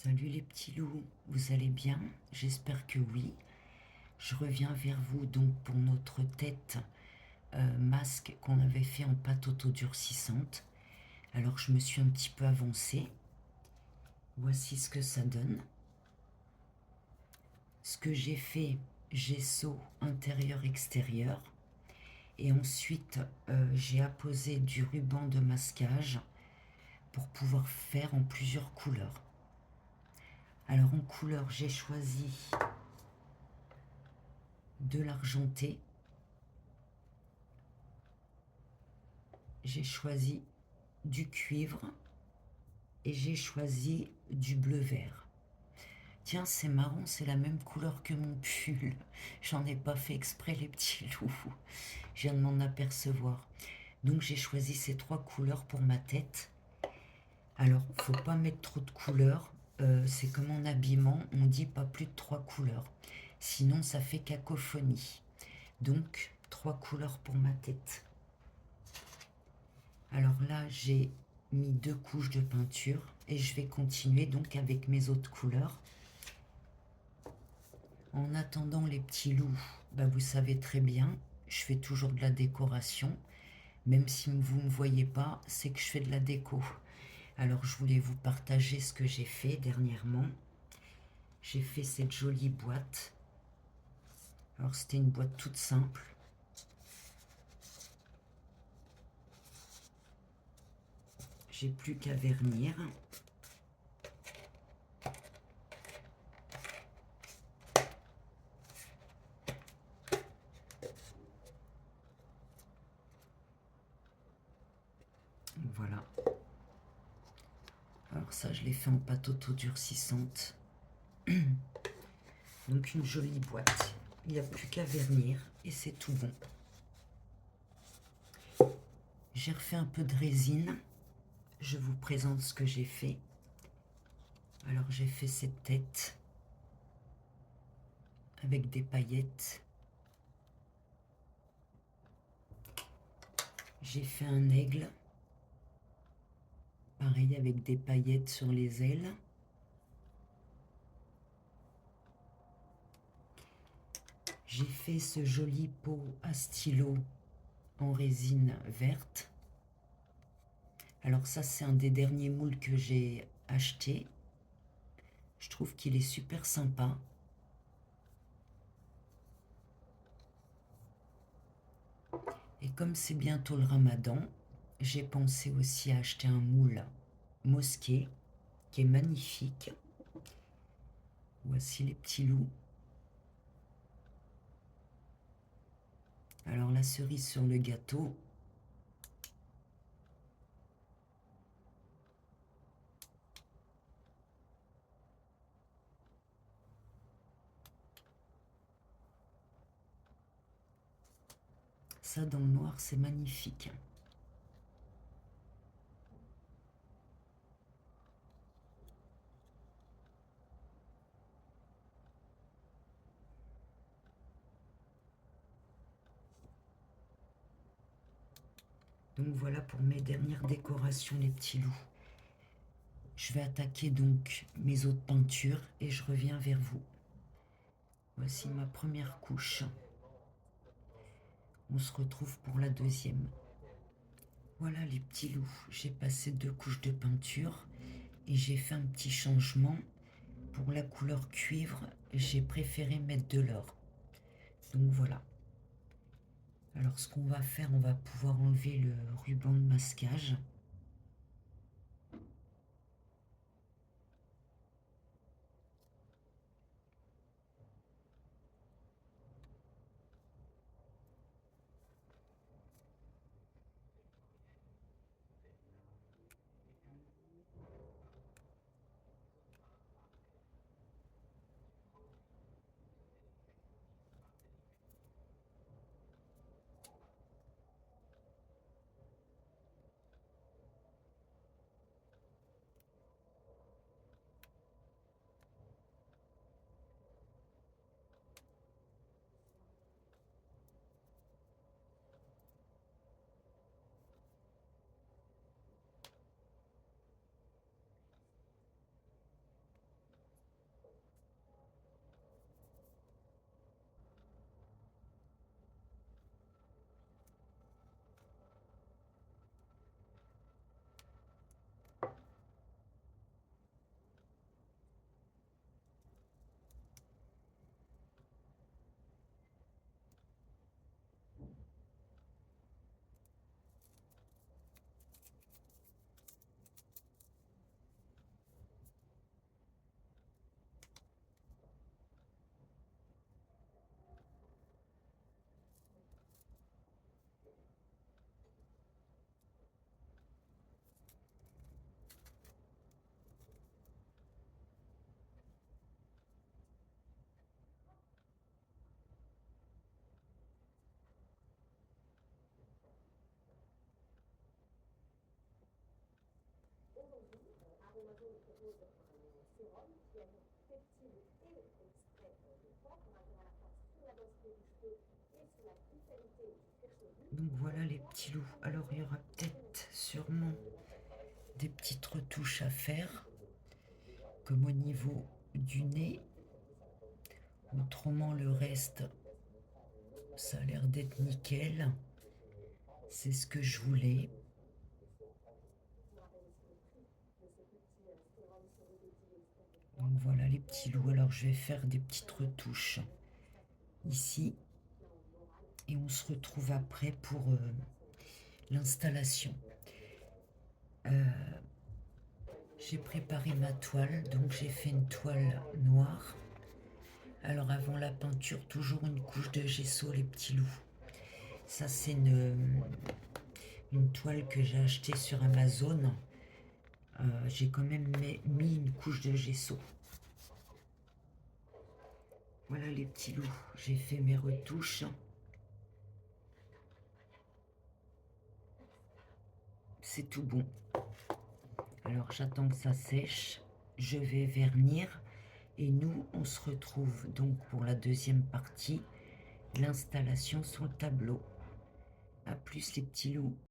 Salut les petits loups, vous allez bien? J'espère que oui. Je reviens vers vous donc pour notre tête masque qu'on avait fait en pâte autodurcissante. Alors je me suis un petit peu avancée. Voici ce que ça donne. Ce que j'ai fait, gesso intérieur-extérieur. Et ensuite, j'ai apposé du ruban de masquage pour pouvoir faire en plusieurs couleurs. Alors en couleur, j'ai choisi de l'argenté. J'ai choisi du cuivre et j'ai choisi du bleu vert. Tiens, c'est marrant, c'est la même couleur que mon pull. J'en ai pas fait exprès, les petits loups. Je viens de m'en apercevoir. Donc j'ai choisi ces trois couleurs pour ma tête. Alors, faut pas mettre trop de couleurs. C'est comme en habillement, on dit pas plus de 3 couleurs. Sinon, ça fait cacophonie. Donc, 3 couleurs pour ma tête. Alors là, j'ai mis 2 couches de peinture et je vais continuer donc avec mes autres couleurs. En attendant les petits loups, bah vous savez très bien, je fais toujours de la décoration. Même si vous ne me voyez pas, c'est que je fais de la déco. Alors je voulais vous partager ce que j'ai fait dernièrement. J'ai fait cette jolie boîte. Alors c'était une boîte toute simple. J'ai plus qu'à vernir. Voilà. Alors ça, je l'ai fait en pâte autodurcissante. Donc une jolie boîte. Il n'y a plus qu'à vernir et c'est tout bon. J'ai refait un peu de résine. Je vous présente ce que j'ai fait. Alors j'ai fait cette tête avec des paillettes. J'ai fait un aigle. Pareil avec des paillettes sur les ailes. J'ai fait ce joli pot à stylo en résine verte. Alors ça, c'est un des derniers moules que j'ai acheté. Je trouve qu'il est super sympa. Et comme c'est bientôt le ramadan, j'ai pensé aussi à acheter un moule mosquée qui est magnifique. Voici les petits loups. Alors la cerise sur le gâteau, ça dans le noir, c'est magnifique. Donc voilà pour mes dernières décorations, les petits loups. Je vais attaquer donc mes autres peintures et je reviens vers vous. Voici ma première couche. On se retrouve pour la deuxième. Voilà les petits loups, j'ai passé 2 couches de peinture et j'ai fait un petit changement. Pour la couleur cuivre, j'ai préféré mettre de l'or. Donc voilà. Alors ce qu'on va faire, on va pouvoir enlever le ruban de masquage. Donc voilà les petits loups. Alors il y aura peut-être sûrement des petites retouches à faire, comme au niveau du nez. Autrement le reste, ça a l'air d'être nickel. C'est ce que je voulais. Donc voilà les petits loups. Alors je vais faire des petites retouches ici. Et on se retrouve après pour l'installation. J'ai préparé ma toile, donc j'ai fait une toile noire. Alors avant la peinture, toujours une couche de gesso, les petits loups. Ça c'est une toile que j'ai achetée sur Amazon. J'ai quand même mis une couche de gesso. Voilà les petits loups, j'ai fait mes retouches. C'est tout bon. Alors j'attends que ça sèche. Je vais vernir. Et nous, on se retrouve donc pour la deuxième partie, l'installation sur le tableau. À plus les petits loups.